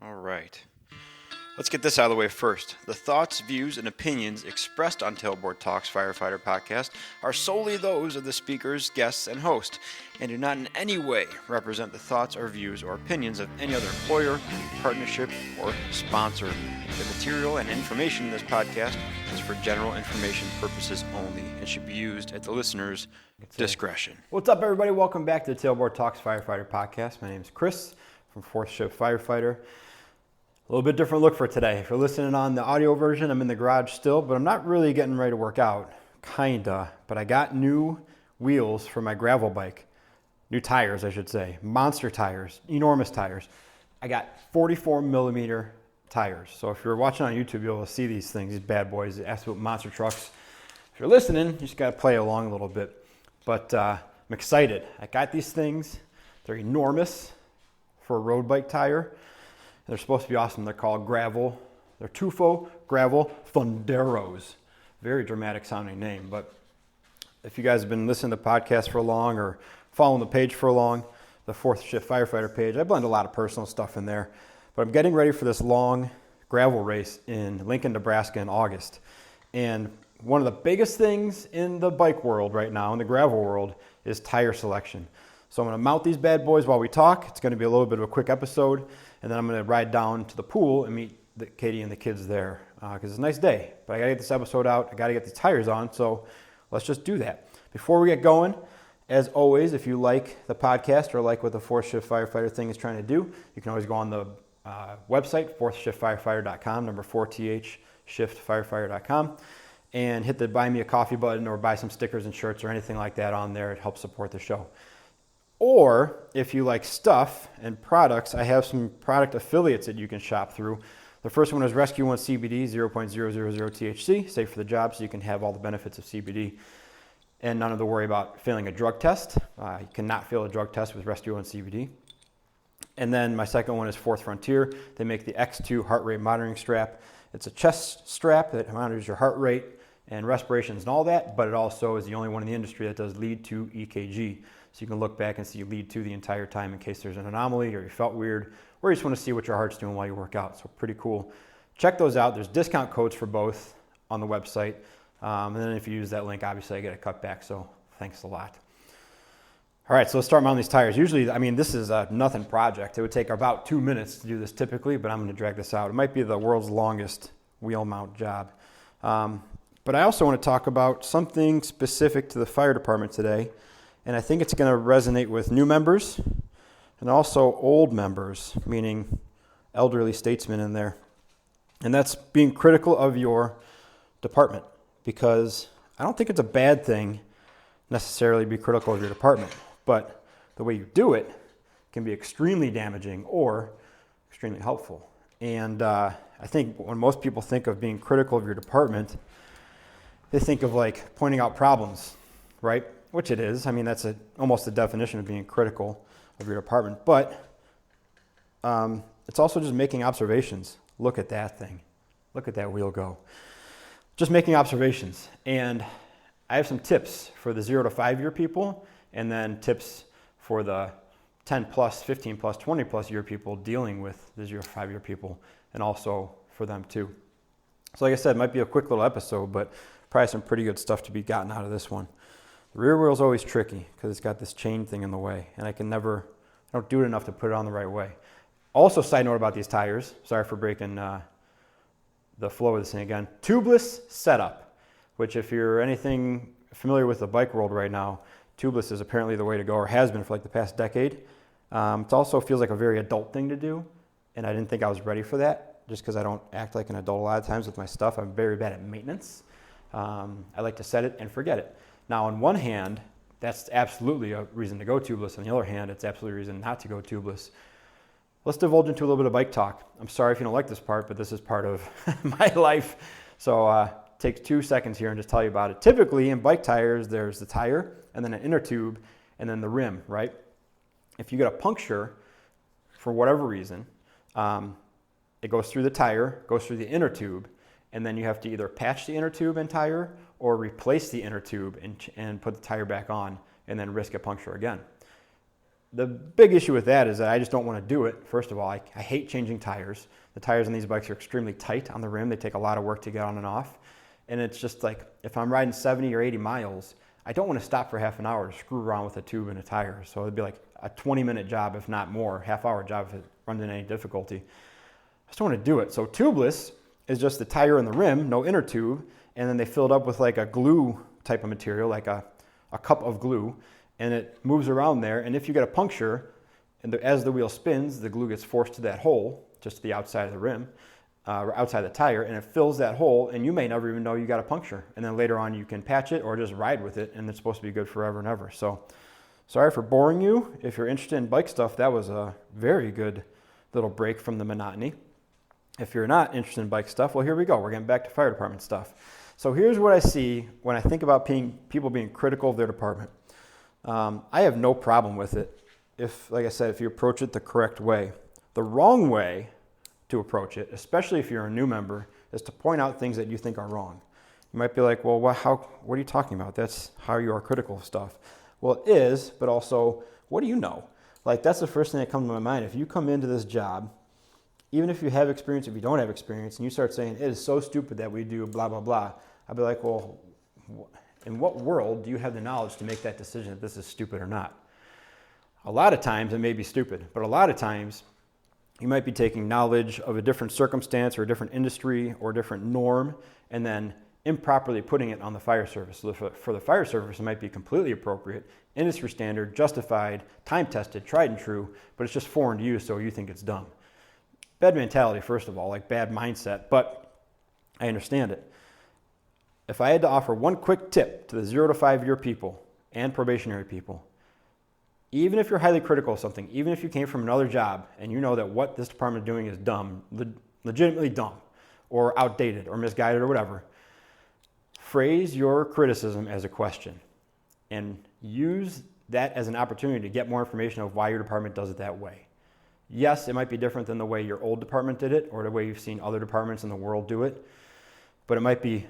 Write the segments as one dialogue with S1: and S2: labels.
S1: All right. Let's get this out of the way first. The thoughts, views, and opinions expressed on Tailboard Talks Firefighter podcast are solely those of the speakers, guests, and host, and do not in any way represent the thoughts or views or opinions of any other employer, partnership, or sponsor. The material and information in this podcast is for general information purposes only and should be used at the listener's discretion.
S2: What's up, everybody? Welcome back to the Tailboard Talks Firefighter podcast. My name is Chris from 4th Shift Firefighter. A little bit different look for today. If you're listening on the audio version, I'm in the garage still, but I'm not really getting ready to work out. Kinda. But I got new wheels for my gravel bike. New tires, I should say. Monster tires. Enormous tires. I got 44 millimeter tires. So if you're watching on YouTube, you'll see these things, these bad boys, absolute monster trucks. If you're listening, you just got to play along a little bit. But I'm excited. I got these things. They're enormous for a road bike tire. They're supposed to be awesome. They're called Gravel. They're Tufo Gravel Funderos. Very dramatic sounding name. But if you guys have been listening to the podcast for long or following the page for long, the 4th Shift Firefighter page, I blend a lot of personal stuff in there. But I'm getting ready for this long gravel race in Lincoln, Nebraska in August. And one of the biggest things in the bike world right now, in the gravel world, is tire selection. So I'm going to mount these bad boys while we talk. It's going to be a little bit of a quick episode. And then I'm going to ride down to the pool and meet Katie and the kids there because it's a nice day. But I got to get this episode out. I got to get the tires on. So let's just do that. Before we get going, as always, if you like the podcast or like what the 4th Shift Firefighter thing is trying to do, you can always go on the website, 4thshiftfirefighter.com, number 4th shiftfirefighter.com, and hit the buy me a coffee button or buy some stickers and shirts or anything like that on there. It helps support the show. Or if you like stuff and products, I have some product affiliates that you can shop through. The first one is Rescue One CBD, 0.000 THC, safe for the job, so you can have all the benefits of CBD and none of the worry about failing a drug test. You cannot fail a drug test with Rescue One CBD. And then my second one is 4th Frontier. They make the X2 heart rate monitoring strap. It's a chest strap that monitors your heart rate and respirations and all that, but it also is the only one in the industry that does lead to EKG. So you can look back and see lead to the entire time in case there's an anomaly or you felt weird or you just want to see what your heart's doing while you work out. So pretty cool. Check those out. There's discount codes for both on the website. And then if you use that link, obviously I get a cutback. So thanks a lot. All right, so let's start mounting these tires. Usually, this is a nothing project. It would take about 2 minutes to do this typically, but I'm going to drag this out. It might be the world's longest wheel mount job. But I also want to talk about something specific to the fire department today. And I think it's going to resonate with new members and also old members, meaning elderly statesmen in there. And that's being critical of your department, because I don't think it's a bad thing necessarily to be critical of your department, but the way you do it can be extremely damaging or extremely helpful. And I think when most people think of being critical of your department, they think of like pointing out problems, right? Which it is. That's almost the definition of being critical of your department. But it's also just making observations. Look at that thing. Look at that wheel go. Just making observations. And I have some tips for the 0 to 5 year people, and then tips for the 10 plus, 15 plus, 20 plus year people dealing with the 0 to 5 year people, and also for them too. So like I said, it might be a quick little episode, but probably some pretty good stuff to be gotten out of this one. The rear wheel is always tricky because it's got this chain thing in the way, and I don't do it enough to put it on the right way. Also, side note about these tires, sorry for breaking the flow of this thing again, tubeless setup, which if you're anything familiar with the bike world right now, tubeless is apparently the way to go, or has been for like the past decade. It also feels like a very adult thing to do, and I didn't think I was ready for that, just because I don't act like an adult a lot of times with my stuff. I'm very bad at maintenance. I like to set it and forget it. Now, on one hand, that's absolutely a reason to go tubeless. On the other hand, it's absolutely a reason not to go tubeless. Let's divulge into a little bit of bike talk. I'm sorry if you don't like this part, but this is part of my life. So take 2 seconds here and just tell you about it. Typically, in bike tires, there's the tire, and then an inner tube, and then the rim, right? If you get a puncture, for whatever reason, it goes through the tire, goes through the inner tube, and then you have to either patch the inner tube and tire or replace the inner tube and put the tire back on and then risk a puncture again. the big issue with that is that I just don't want to do it. First of all, I hate changing tires. The tires on these bikes are extremely tight on the rim. They take a lot of work to get on and off. And it's just like, if I'm riding 70 or 80 miles, I don't want to stop for half an hour to screw around with a tube and a tire. So it'd be like a 20-minute job, if not more, half-hour job if it runs into any difficulty. I just don't want to do it. So tubeless is just the tire and the rim, no inner tube, and then they fill it up with like a glue type of material, like a cup of glue, and it moves around there. And if you get a puncture, and as the wheel spins, the glue gets forced to that hole, just to the outside of the rim, or outside the tire, and it fills that hole, and you may never even know you got a puncture. And then later on you can patch it or just ride with it, and it's supposed to be good forever and ever. So sorry for boring you. If you're interested in bike stuff, that was a very good little break from the monotony. If you're not interested in bike stuff, well, here we go. We're getting back to fire department stuff. So here's what I see when I think about people being critical of their department. I have no problem with it if, like I said, if you approach it the correct way. The wrong way to approach it, especially if you're a new member, is to point out things that you think are wrong. You might be like, well, what are you talking about? That's how you are critical of stuff. Well, it is, but also, what do you know? Like, that's the first thing that comes to my mind. If you come into this job, even if you have experience, if you don't have experience, and you start saying, it is so stupid that we do blah, blah, blah, I'd be like, well, in what world do you have the knowledge to make that decision if this is stupid or not? A lot of times it may be stupid, but a lot of times you might be taking knowledge of a different circumstance or a different industry or a different norm and then improperly putting it on the fire service. So for the fire service, it might be completely appropriate, industry standard, justified, time-tested, tried and true, but it's just foreign to you, so you think it's dumb. Bad mentality, first of all, like bad mindset, but I understand it. If I had to offer one quick tip to the 0 to 5 year people and probationary people, even if you're highly critical of something, even if you came from another job and you know that what this department is doing is dumb, legitimately dumb, or outdated, or misguided, or whatever, phrase your criticism as a question and use that as an opportunity to get more information of why your department does it that way. Yes, it might be different than the way your old department did it or the way you've seen other departments in the world do it, but it might be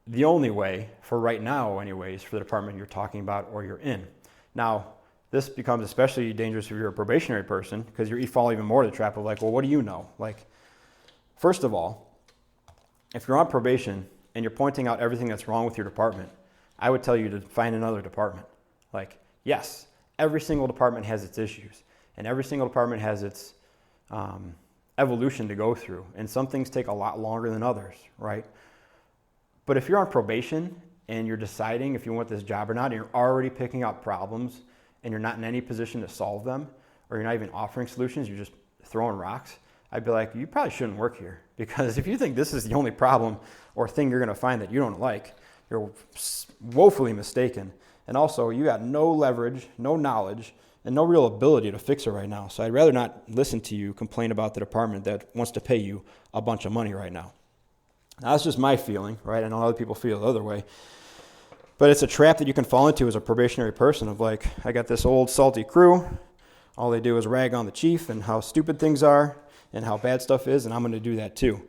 S2: the only way for right now anyways for the department you're talking about or you're in. Now, this becomes especially dangerous if you're a probationary person because you fall even more to the trap of like, well, what do you know? Like, first of all, if you're on probation and you're pointing out everything that's wrong with your department, I would tell you to find another department. Like, yes, every single department has its issues and every single department has its evolution to go through. And some things take a lot longer than others, right? But if you're on probation and you're deciding if you want this job or not, and you're already picking out problems and you're not in any position to solve them, or you're not even offering solutions, you're just throwing rocks, I'd be like, you probably shouldn't work here. Because if you think this is the only problem or thing you're going to find that you don't like, you're woefully mistaken. And also, you got no leverage, no knowledge, and no real ability to fix it right now. So I'd rather not listen to you complain about the department that wants to pay you a bunch of money right now. Now, that's just my feeling, right? I know other people feel the other way. But it's a trap that you can fall into as a probationary person of like, I got this old salty crew. All they do is rag on the chief and how stupid things are and how bad stuff is, and I'm going to do that too.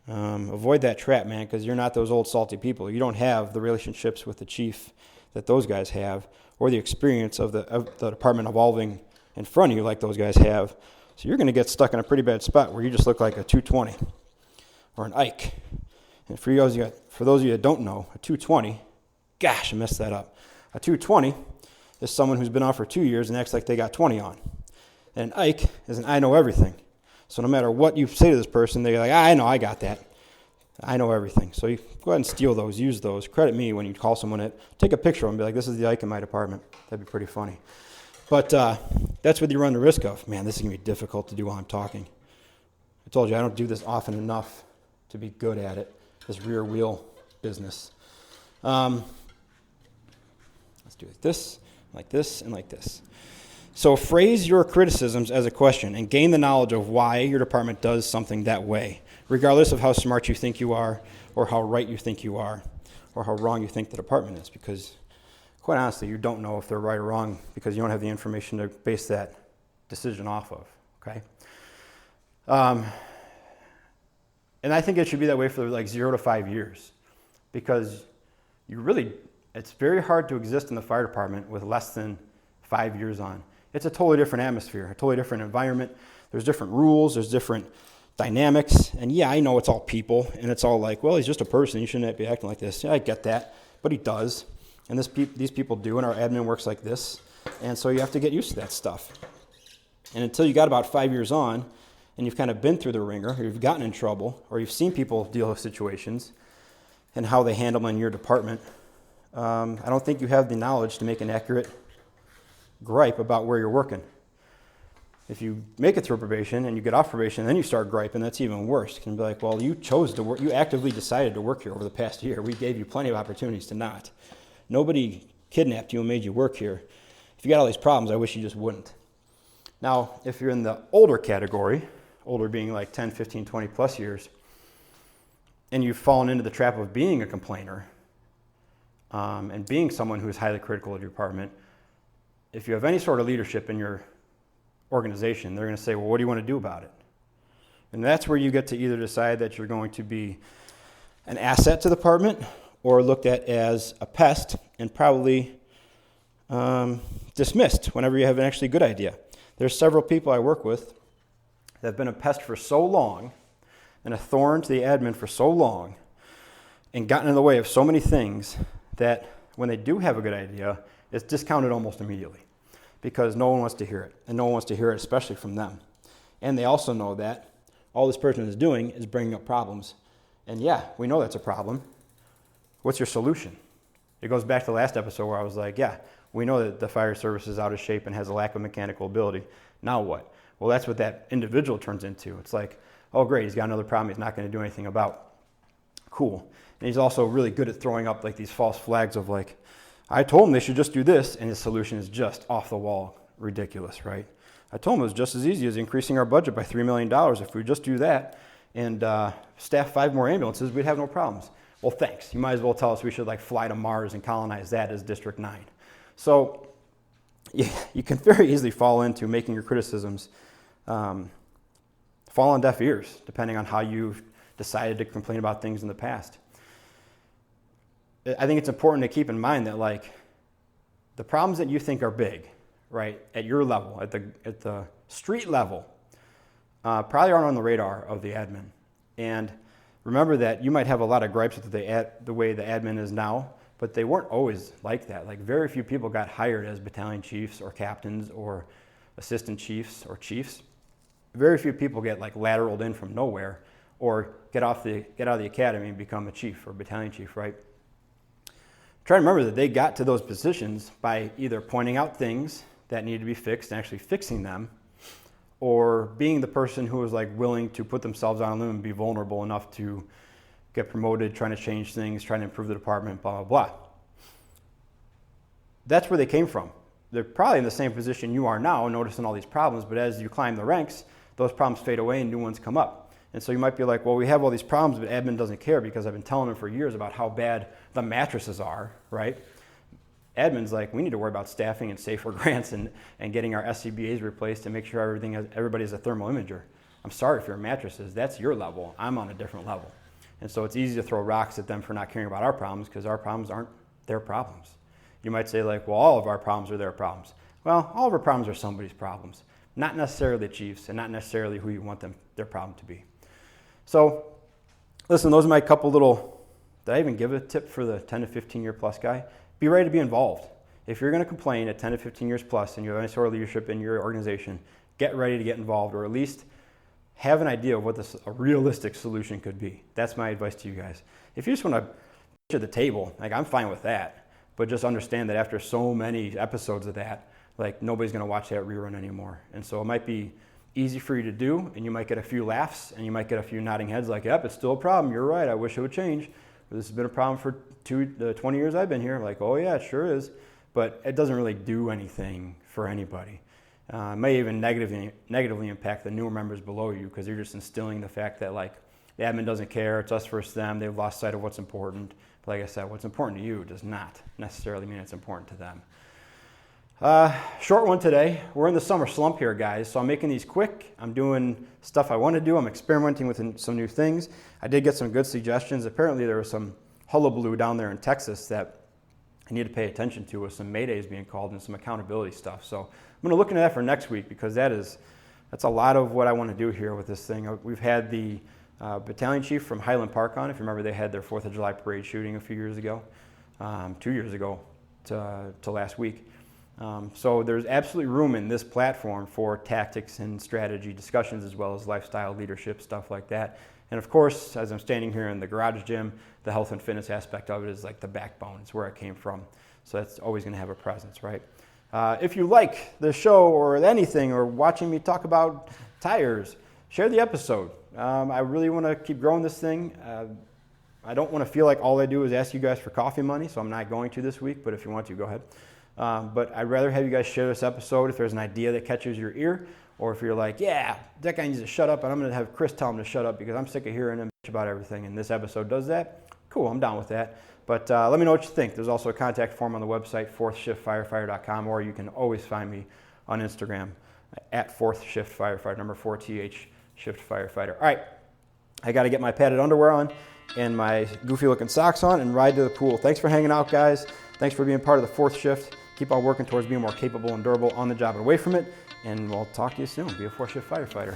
S2: Avoid that trap, man, because you're not those old salty people. You don't have the relationships with the chief that those guys have or the experience of the department evolving in front of you like those guys have. So you're going to get stuck in a pretty bad spot where you just look like a 220 or an Ike. And for those of you that don't know, a 220, gosh, I messed that up. A 220 is someone who's been on for 2 years and acts like they got 20 on. And an Ike is an I know everything. So no matter what you say to this person, they're like, I know, I got that. I know everything. So you go ahead and steal those, use those. Credit me when you call someone it. Take a picture of them and be like, this is the Ike in my department. That'd be pretty funny. But that's what you run the risk of. Man, this is going to be difficult to do while I'm talking. I told you I don't do this often enough to be good at it, this rear wheel business. Let's do it like this, and like this. So phrase your criticisms as a question and gain the knowledge of why your department does something that way, regardless of how smart you think you are or how right you think you are or how wrong you think the department is, because quite honestly, you don't know if they're right or wrong because you don't have the information to base that decision off of, okay? And I think it should be that way for like 0 to 5 years because it's very hard to exist in the fire department with less than 5 years on. It's a totally different atmosphere, a totally different environment. There's different rules, there's different dynamics. And yeah, I know it's all people, and it's all like, well, he's just a person. He shouldn't be acting like this. Yeah, I get that, but he does. And these people do, and our admin works like this. And so you have to get used to that stuff. And until you got about 5 years on, and you've kind of been through the ringer, or you've gotten in trouble, or you've seen people deal with situations and how they handle them in your department, I don't think you have the knowledge to make an accurate gripe about where you're working. If you make it through probation and you get off probation, then you start griping, that's even worse. You can be like, well, you chose to work, you actively decided to work here over the past year. We gave you plenty of opportunities to not. Nobody kidnapped you and made you work here. If you got all these problems, I wish you just wouldn't. Now, if you're in the older category, older being like 10, 15, 20 plus years, and you've fallen into the trap of being a complainer and being someone who is highly critical of your department, if you have any sort of leadership in your organization, they're going to say, well, what do you want to do about it? And that's where you get to either decide that you're going to be an asset to the department or looked at as a pest and probably dismissed whenever you have an actually good idea. There's several people I work with that have been a pest for so long and a thorn to the admin for so long and gotten in the way of so many things that when they do have a good idea, it's discounted almost immediately because no one wants to hear it, and no one wants to hear it, especially from them. And they also know that all this person is doing is bringing up problems. And yeah, we know that's a problem. What's your solution? It goes back to the last episode where I was like, yeah, we know that the fire service is out of shape and has a lack of mechanical ability. Now what? Well, that's what that individual turns into. It's like, oh, great, he's got another problem he's not going to do anything about. Cool. And he's also really good at throwing up like these false flags of like, I told him they should just do this, and his solution is just off the wall ridiculous, right? I told him it was just as easy as increasing our budget by $3 million. If we just do that and staff 5 more ambulances, we'd have no problems. Well, thanks. You might as well tell us we should like fly to Mars and colonize that as District 9. So you can very easily fall into making your criticisms fall on deaf ears, depending on how you've decided to complain about things in the past. I think it's important to keep in mind that like the problems that you think are big, right, at your level, at the street level, probably aren't on the radar of the admin. And remember that you might have a lot of gripes with the way the admin is now, but they weren't always like that. Like very few people got hired as battalion chiefs or captains or assistant chiefs or chiefs. Very few people get like lateraled in from nowhere or get out of the academy and become a chief or battalion chief, right? Try to remember that they got to those positions by either pointing out things that needed to be fixed and actually fixing them, or being the person who was like willing to put themselves on a limb and be vulnerable enough to get promoted, trying to change things, trying to improve the department, blah, blah, blah. That's where they came from. They're probably in the same position you are now, noticing all these problems, but as you climb the ranks, those problems fade away and new ones come up. And so you might be like, well, we have all these problems, but admin doesn't care because I've been telling them for years about how bad the mattresses are, right? Admin's like, we need to worry about staffing and safer grants and getting our SCBAs replaced and make sure everybody has a thermal imager. I'm sorry for your mattresses. That's your level. I'm on a different level. And so it's easy to throw rocks at them for not caring about our problems because our problems aren't their problems. You might say like, well, all of our problems are their problems. Well, all of our problems are somebody's problems, not necessarily the chiefs and not necessarily who you want their problem to be. So, listen, those are my couple little, did I even give a tip for the 10 to 15 year plus guy? Be ready to be involved. If you're going to complain at 10 to 15 years plus and you have any sort of leadership in your organization, get ready to get involved or at least have an idea of what a realistic solution could be. That's my advice to you guys. If you just want to sit at the table, like I'm fine with that, but just understand that after so many episodes of that, like nobody's going to watch that rerun anymore. And so it might be easy for you to do, and you might get a few laughs, and you might get a few nodding heads like, yep, it's still a problem. You're right. I wish it would change. But this has been a problem for the 20 years I've been here. Like, oh, yeah, it sure is. But it doesn't really do anything for anybody. It may even negatively impact the newer members below you because you're just instilling the fact that, like, the admin doesn't care. It's us versus them. They've lost sight of what's important. But like I said, what's important to you does not necessarily mean it's important to them. Short one today. We're in the summer slump here, guys, so I'm making these quick. I'm doing stuff I want to do. I'm experimenting with some new things. I did get some good suggestions. Apparently there was some hullabaloo down there in Texas that I need to pay attention to with some maydays being called and some accountability stuff. So I'm going to look into that for next week, because that's a lot of what I want to do here with this thing. We've had the battalion chief from Highland Park on. If you remember, they had their 4th of July parade shooting a few years ago, 2 years ago to last week. So there's absolutely room in this platform for tactics and strategy discussions, as well as lifestyle leadership, stuff like that. And of course, as I'm standing here in the garage gym, the health and fitness aspect of it is like the backbone. It's where I came from. So that's always going to have a presence, right? If you like the show or anything, or watching me talk about tires, share the episode. I really want to keep growing this thing. I don't want to feel like all I do is ask you guys for coffee money, so I'm not going to this week, but if you want to, go ahead. But I'd rather have you guys share this episode if there's an idea that catches your ear, or if you're like, yeah, that guy needs to shut up, and I'm going to have Chris tell him to shut up because I'm sick of hearing him bitch about everything, and this episode does that. Cool, I'm down with that. But let me know what you think. There's also a contact form on the website, 4thshiftfirefighter.com, or you can always find me on Instagram at 4thshiftfirefighter, number 4th Shift Firefighter. All right, I got to get my padded underwear on and my goofy looking socks on and ride to the pool. Thanks for hanging out, guys. Thanks for being part of the 4th Shift. Keep on working towards being more capable and durable on the job and away from it. And we'll talk to you soon. Be a 4th Shift Firefighter.